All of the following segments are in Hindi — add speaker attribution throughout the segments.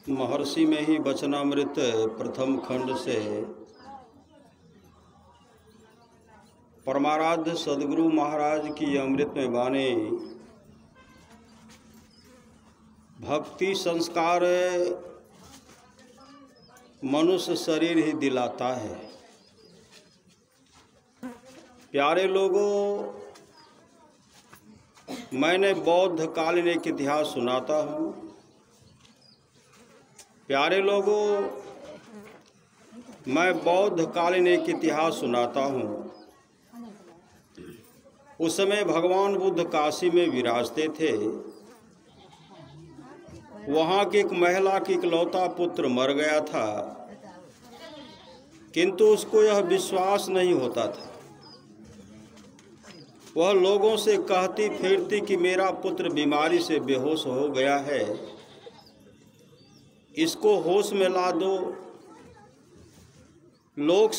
Speaker 1: महर्षि में ही वचनामृत प्रथम खंड से परमाराध्य सदगुरु महाराज की अमृत में वाणी भक्ति संस्कार मनुष्य शरीर ही दिलाता है। प्यारे लोगों, मैंने बौद्ध कालीन एक इतिहास सुनाता हूँ। प्यारे लोगों, मैं बौद्ध कालीन एक इतिहास सुनाता हूँ। उस समय भगवान बुद्ध काशी में विराजते थे। वहाँ की एक महिला की इकलौता पुत्र मर गया था, किंतु उसको यह विश्वास नहीं होता था। वह लोगों से कहती फिरती कि मेरा पुत्र बीमारी से बेहोश हो गया है, इसको होश में ला दो। लोग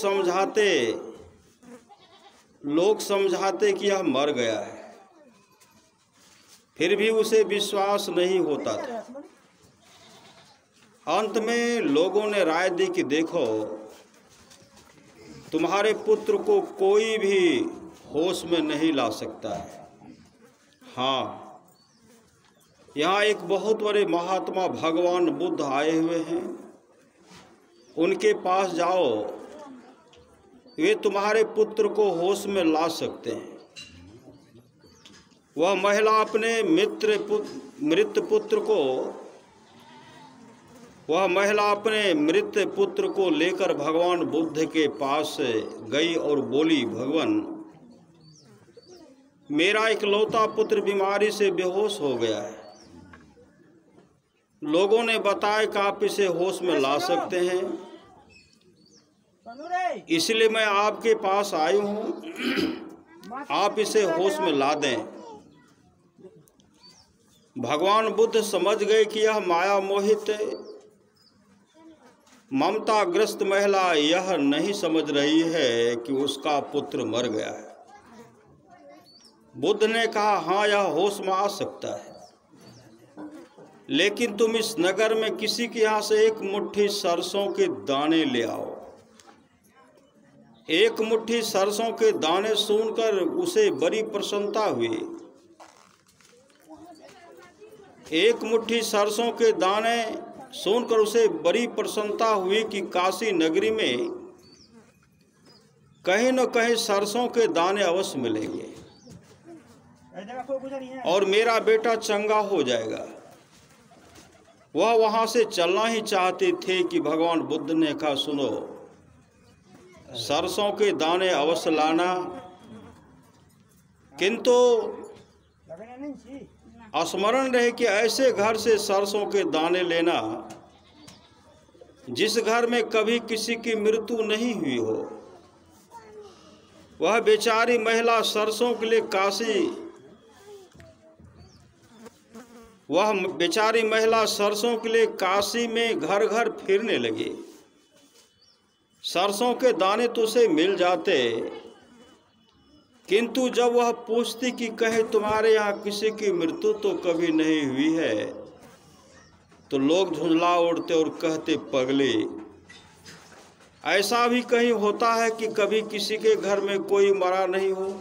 Speaker 1: समझाते कि यह मर गया है, फिर भी उसे विश्वास नहीं होता था। अंत में लोगों ने राय दी कि देखो, तुम्हारे पुत्र को कोई भी होश में नहीं ला सकता है। हाँ, यहाँ एक बहुत बड़े महात्मा भगवान बुद्ध आए हुए हैं, उनके पास जाओ, वे तुम्हारे पुत्र को होश में ला सकते हैं। वह महिला अपने मृत पुत्र को लेकर भगवान बुद्ध के पास गई और बोली, भगवान, मेरा इकलौता पुत्र बीमारी से बेहोश हो गया है। लोगों ने बताया कि आप इसे होश में ला सकते हैं, इसलिए मैं आपके पास आई हूँ, आप इसे होश में ला दें। भगवान बुद्ध समझ गए कि यह माया मोहित ममताग्रस्त महिला यह नहीं समझ रही है कि उसका पुत्र मर गया है। बुद्ध ने कहा, हाँ, यह होश में आ सकता है, लेकिन तुम इस नगर में किसी के यहाँ से एक मुट्ठी सरसों के दाने ले आओ। एक मुट्ठी सरसों के दाने सुनकर उसे बड़ी प्रसन्नता हुई। एक मुट्ठी सरसों के दाने सुनकर उसे बड़ी प्रसन्नता हुई कि काशी नगरी में कहीं न कहीं सरसों के दाने अवश्य मिलेंगे और मेरा बेटा चंगा हो जाएगा। वह वहां से चलना ही चाहते थे कि भगवान बुद्ध ने कहा, सुनो, सरसों के दाने अवश्य लाना, किंतु स्मरण रहे कि ऐसे घर से सरसों के दाने लेना जिस घर में कभी किसी की मृत्यु नहीं हुई हो। वह बेचारी महिला सरसों के लिए काशी में घर घर फिरने लगी। सरसों के दाने तो उसे मिल जाते, किंतु जब वह पूछती कि कहे तुम्हारे यहाँ किसी की मृत्यु तो कभी नहीं हुई है, तो लोग झुंझला उड़ते और कहते, पगली, ऐसा भी कहीं होता है कि कभी किसी के घर में कोई मरा नहीं हो।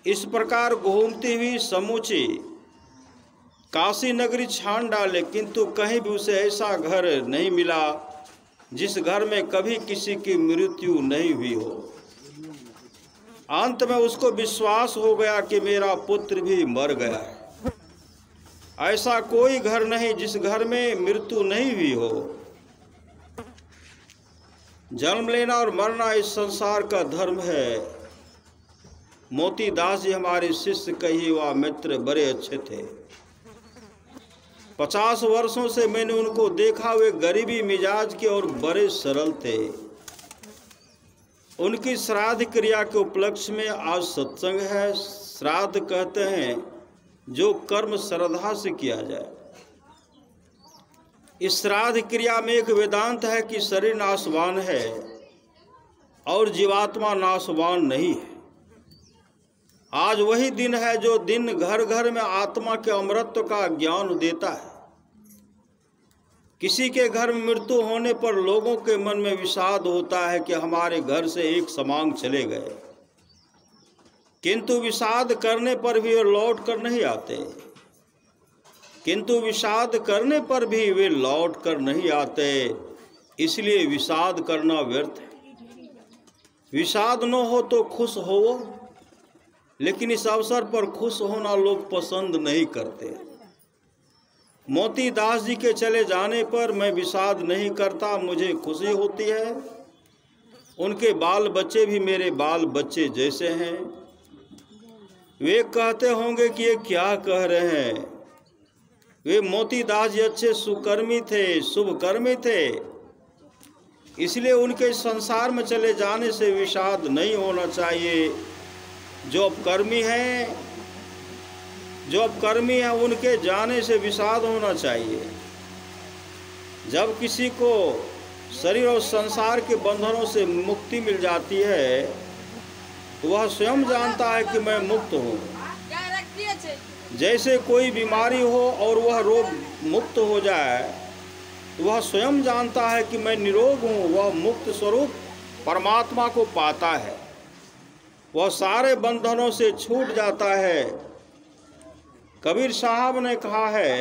Speaker 1: इस प्रकार घूमती हुई समूची काशी नगरी छान डाले, किंतु कहीं भी उसे ऐसा घर नहीं मिला जिस घर में कभी किसी की मृत्यु नहीं हुई हो। अंत में उसको विश्वास हो गया कि मेरा पुत्र भी मर गया है। ऐसा कोई घर नहीं जिस घर में मृत्यु नहीं हुई हो। जन्म लेना और मरना इस संसार का धर्म है। मोती दास जी हमारे शिष्य कही व मित्र बड़े अच्छे थे। 50 वर्षों से मैंने उनको देखा, वे गरीबी मिजाज के और बड़े सरल थे। उनकी श्राद्ध क्रिया के उपलक्ष्य में आज सत्संग है। श्राद्ध कहते हैं जो कर्म श्रद्धा से किया जाए। इस श्राद्ध क्रिया में एक वेदांत है कि शरीर नाशवान है और जीवात्मा नाशवान नहीं है। आज वही दिन है जो दिन घर घर में आत्मा के अमरत्व का ज्ञान देता है। किसी के घर में मृत्यु होने पर लोगों के मन में विषाद होता है कि हमारे घर से एक समांग चले गए, किंतु विषाद करने पर भी वे लौट कर नहीं आते, किंतु विषाद करने पर भी वे लौट कर नहीं आते, इसलिए विषाद करना व्यर्थ है। विषाद न हो तो खुश हो, लेकिन इस अवसर पर खुश होना लोग पसंद नहीं करते। मोती दास जी के चले जाने पर मैं विषाद नहीं करता, मुझे खुशी होती है। उनके बाल बच्चे भी मेरे बाल बच्चे जैसे हैं। वे कहते होंगे कि ये क्या कह रहे हैं। वे मोती दास जी अच्छे सुकर्मी थे, शुभकर्मी थे, इसलिए उनके संसार में चले जाने से विषाद नहीं होना चाहिए। जो अपकर्मी हैं उनके जाने से विषाद होना चाहिए। जब किसी को शरीर और संसार के बंधनों से मुक्ति मिल जाती है तो वह स्वयं जानता है कि मैं मुक्त हूँ। जैसे कोई बीमारी हो और वह रोग मुक्त हो जाए तो वह स्वयं जानता है कि मैं निरोग हूँ। वह मुक्त स्वरूप परमात्मा को पाता है, वह सारे बंधनों से छूट जाता है। कबीर साहब ने कहा है,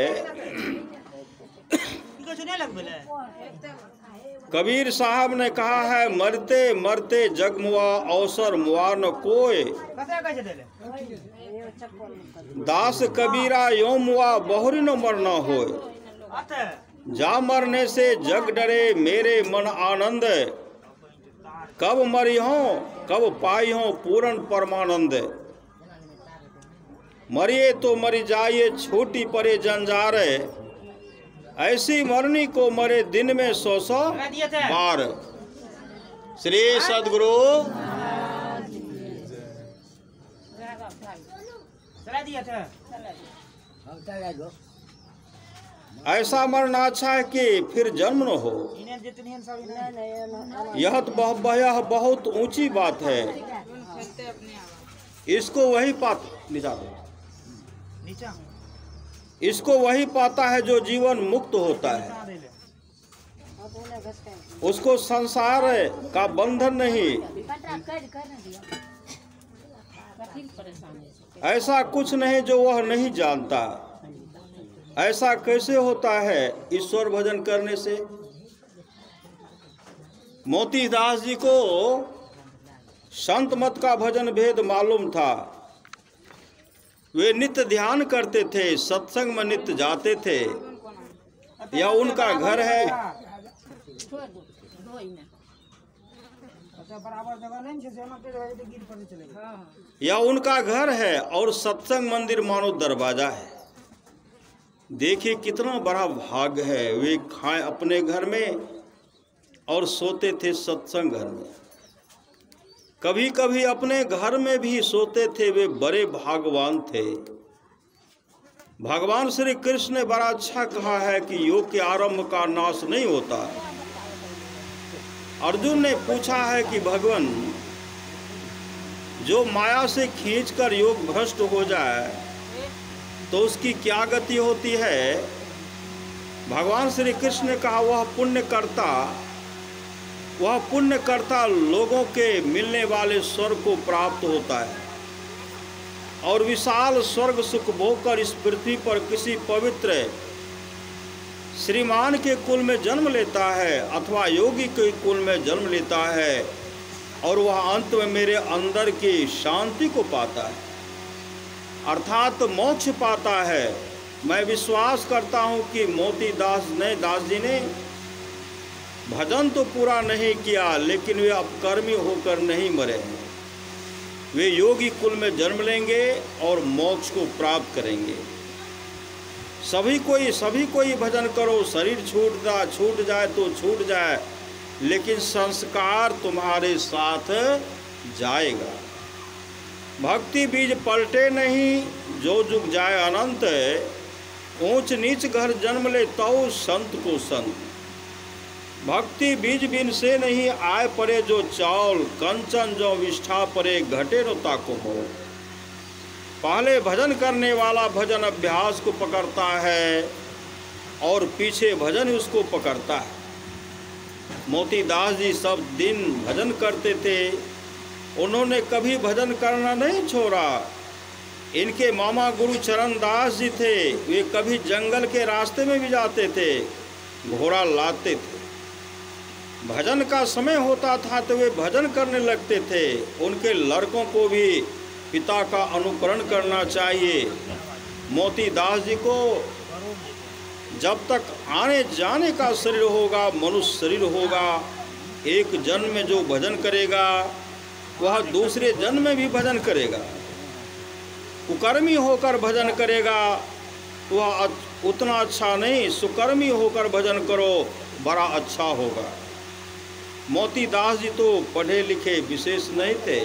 Speaker 1: कबीर साहब ने कहा है, मरते मरते जग मुआ अवसर मुआ न कोय, दास कबीरा यो मुआ बहुरी न मरना होय। जा मरने से जग डरे मेरे मन आनंद, कब मरी हो कब पाई हो पूर्ण परमानंद। मरिए तो मरी जाइए छोटी परे जंजार, ऐसी मरनी को मरे दिन में 100 बार। श्री सद्गुरु ऐसा मरना अच्छा है कि फिर जन्म न हो। यह तो बहुत ऊंची बात है। इसको वही पाता है जो जीवन मुक्त होता है। उसको संसार का बंधन नहीं, ऐसा कुछ नहीं जो वह नहीं जानता। ऐसा कैसे होता है? ईश्वर भजन करने से। मोती दास जी को संत मत का भजन भेद मालूम था। वे नित्य ध्यान करते थे, सत्संग में नित्य जाते थे। यह उनका घर है। यह उनका घर है और सत्संग मंदिर मानो दरवाजा है। देखिए कितना बड़ा भाग्य है। वे खाए अपने घर में और सोते थे सत्संग घर में। कभी कभी अपने घर में भी सोते थे। वे बड़े भाग्यवान थे। भगवान श्री कृष्ण ने बड़ा अच्छा कहा है कि योग के आरंभ का नाश नहीं होता। अर्जुन ने पूछा है कि भगवान, जो माया से खींचकर योग भ्रष्ट हो जाए तो उसकी क्या गति होती है? भगवान श्री कृष्ण ने कहा, वह पुण्य करता लोगों के मिलने वाले स्वर्ग को प्राप्त होता है और विशाल स्वर्ग सुख भोग कर इस पृथ्वी पर किसी पवित्र श्रीमान के कुल में जन्म लेता है अथवा योगी के कुल में जन्म लेता है और वह अंत में मेरे अंदर की शांति को पाता है, अर्थात मोक्ष पाता है। मैं विश्वास करता हूँ कि मोती दास जी ने भजन तो पूरा नहीं किया, लेकिन वे अपकर्मी होकर नहीं मरे हैं। वे योगी कुल में जन्म लेंगे और मोक्ष को प्राप्त करेंगे। सभी कोई भजन करो। शरीर छूट जाए तो छूट जाए, लेकिन संस्कार तुम्हारे साथ जाएगा। भक्ति बीज पलटे नहीं, जो जुग जाए अनंत। ऊंच नीच घर जन्म ले तो संत को संत। भक्ति बीज बिन से नहीं आए परे जो चावल, कंचन जो विष्ठा परे घटे न ताको हो। पहले भजन करने वाला भजन अभ्यास को पकड़ता है, और पीछे भजन उसको पकड़ता है। मोतीदास जी सब दिन भजन करते थे, उन्होंने कभी भजन करना नहीं छोड़ा। इनके मामा गुरु चरण दास जी थे, वे कभी जंगल के रास्ते में भी जाते थे, घोड़ा लाते थे। भजन का समय होता था तो वे भजन करने लगते थे। उनके लड़कों को भी पिता का अनुकरण करना चाहिए। मोतीदास जी को जब तक आने जाने का शरीर होगा, मनुष्य शरीर होगा, एक जन्म में जो भजन करेगा वह दूसरे जन्म में भी भजन करेगा। कुकर्मी होकर भजन करेगा वह उतना अच्छा नहीं, सुकर्मी होकर भजन करो बड़ा अच्छा होगा। मोतीदास जी तो पढ़े लिखे विशेष नहीं थे,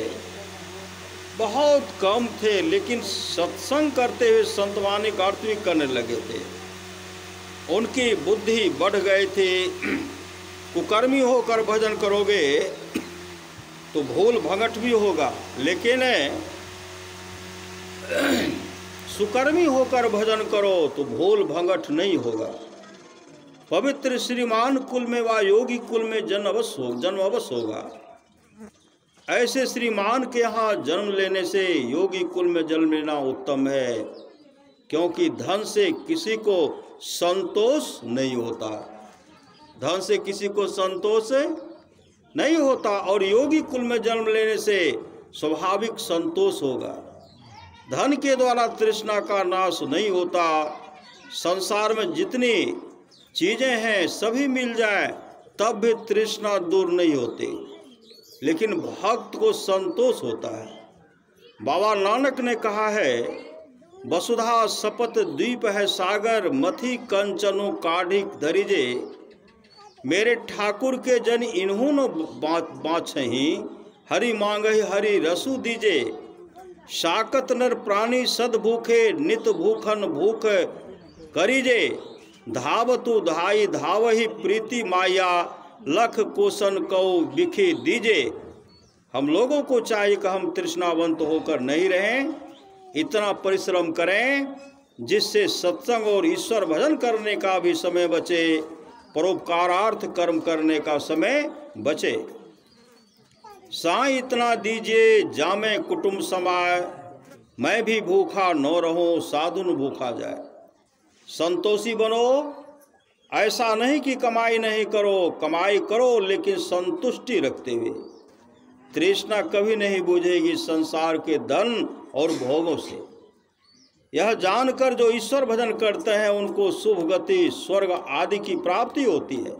Speaker 1: बहुत कम थे, लेकिन सत्संग करते हुए संतवानी का अर्थ भी करने लगे थे। उनकी बुद्धि बढ़ गई थी। कुकर्मी होकर भजन करोगे तो भूल भंगट भी होगा, लेकिन सुकर्मी होकर भजन करो तो भूल भंगट नहीं होगा। पवित्र श्रीमान कुल में व योगी कुल में जन्म अवश्य होगा। ऐसे श्रीमान के यहाँ जन्म लेने से योगी कुल में जन्म लेना उत्तम है, क्योंकि धन से किसी को संतोष नहीं होता। धन से किसी को संतोष नहीं होता, और योगी कुल में जन्म लेने से स्वाभाविक संतोष होगा। धन के द्वारा तृष्णा का नाश नहीं होता। संसार में जितनी चीज़ें हैं सभी मिल जाए तब भी तृष्णा दूर नहीं होती, लेकिन भक्त को संतोष होता है। बाबा नानक ने कहा है, वसुधा सपत द्वीप है सागर, मथी कंचनु काढ़िक धरिजे। मेरे ठाकुर के जन इन्हूं न बाछही, हरि मांगहि हरि रसु दीजे। शाकत नर प्राणी सद भूखे, नित भूखन भूख करीजे। धावतु धाई धावहि प्रीति माया, लख कोसन कौ बिखी दीजे। हम लोगों को चाहिए कि हम तृष्णावंत होकर नहीं रहें, इतना परिश्रम करें जिससे सत्संग और ईश्वर भजन करने का भी समय बचे, परोपकारार्थ कर्म करने का समय बचे। साईं इतना दीजिए जामे कुटुंब समाए, मैं भी भूखा न रहूं साधु न भूखा जाए। संतोषी बनो, ऐसा नहीं कि कमाई नहीं करो, कमाई करो लेकिन संतुष्टि रखते हुए। तृष्णा कभी नहीं बुझेगी संसार के धन और भोगों से। यह जानकर जो ईश्वर भजन करते हैं उनको शुभ गति, स्वर्ग आदि की प्राप्ति होती है,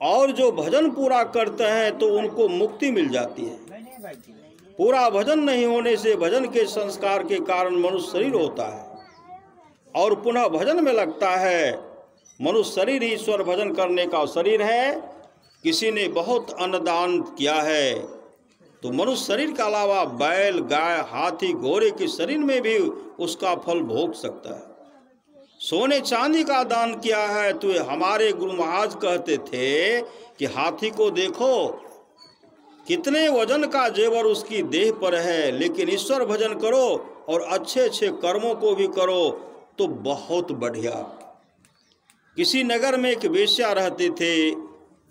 Speaker 1: और जो भजन पूरा करते हैं तो उनको मुक्ति मिल जाती है। पूरा भजन नहीं होने से भजन के संस्कार के कारण मनुष्य शरीर होता है और पुनः भजन में लगता है। मनुष्य शरीर ईश्वर भजन करने का शरीर है। किसी ने बहुत अन्नदान किया है तो मनुष्य शरीर के अलावा बैल, गाय, हाथी, घोड़े के शरीर में भी उसका फल भोग सकता है। सोने चांदी का दान किया है तो हमारे गुरु महाराज कहते थे कि हाथी को देखो कितने वजन का जेवर उसकी देह पर है, लेकिन ईश्वर भजन करो और अच्छे अच्छे कर्मों को भी करो तो बहुत बढ़िया। किसी नगर में एक वेश्या रहते थे।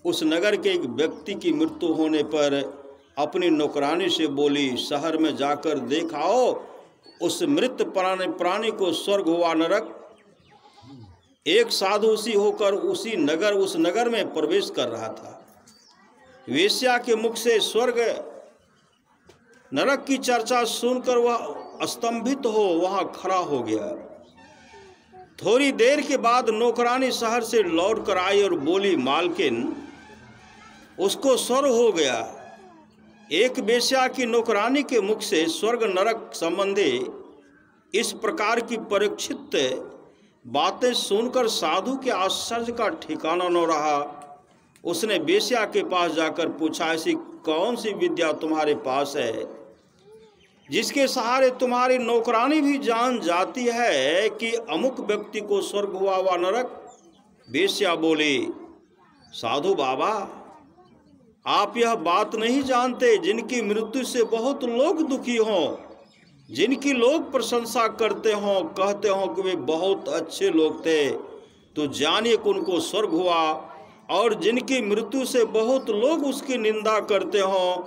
Speaker 1: उस नगर के एक व्यक्ति की मृत्यु होने पर अपनी नौकरानी से बोली, शहर में जाकर देखाओ उस मृत प्राणी को स्वर्ग हुआ नरक। एक साधु उसी होकर उस नगर में प्रवेश कर रहा था। वेश्या के मुख से स्वर्ग नरक की चर्चा सुनकर वह स्तंभित हो वहां खड़ा हो गया। थोड़ी देर के बाद नौकरानी शहर से लौट कर आई और बोली, मालकिन उसको स्वर्ग हो गया। एक वेश्या की नौकरानी के मुख से स्वर्ग नरक संबंधी इस प्रकार की परीक्षित बातें सुनकर साधु के आश्चर्य का ठिकाना न रहा। उसने वेश्या के पास जाकर पूछा, ऐसी कौन सी विद्या तुम्हारे पास है जिसके सहारे तुम्हारी नौकरानी भी जान जाती है कि अमुक व्यक्ति को स्वर्ग हुआ वा नरक? वेश्या बोली, साधु बाबा आप यह बात नहीं जानते, जिनकी मृत्यु से बहुत लोग दुखी हों, जिनकी लोग प्रशंसा करते हों, कहते हों कि वे बहुत अच्छे लोग थे, तो जानिए कि उनको स्वर्ग हुआ। और जिनकी मृत्यु से बहुत लोग उसकी निंदा करते हों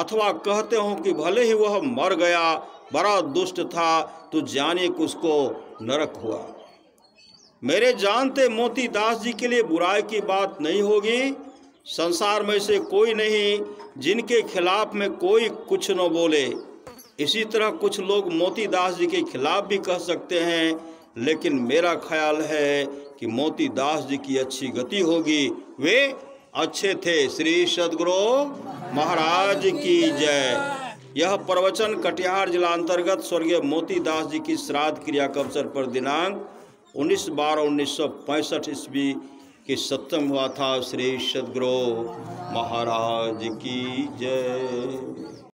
Speaker 1: अथवा कहते हों कि भले ही वह मर गया, बड़ा दुष्ट था, तो जानिए कि उसको नरक हुआ। मेरे जानते मोती दास जी के लिए बुराई की बात नहीं होगी। संसार में से कोई नहीं जिनके खिलाफ में कोई कुछ न बोले। इसी तरह कुछ लोग मोती दास जी के खिलाफ भी कह सकते हैं, लेकिन मेरा ख्याल है कि मोती दास जी की अच्छी गति होगी, वे अच्छे थे। श्री सद्गुरु महाराज की जय। यह प्रवचन कटिहार जिला अंतर्गत स्वर्गीय मोती दास जी की श्राद्ध क्रिया के अवसर पर दिनांक 19/12/1965 ईस्वी के सप्तम हुआ था। श्री सद्गुरु महाराज की जय।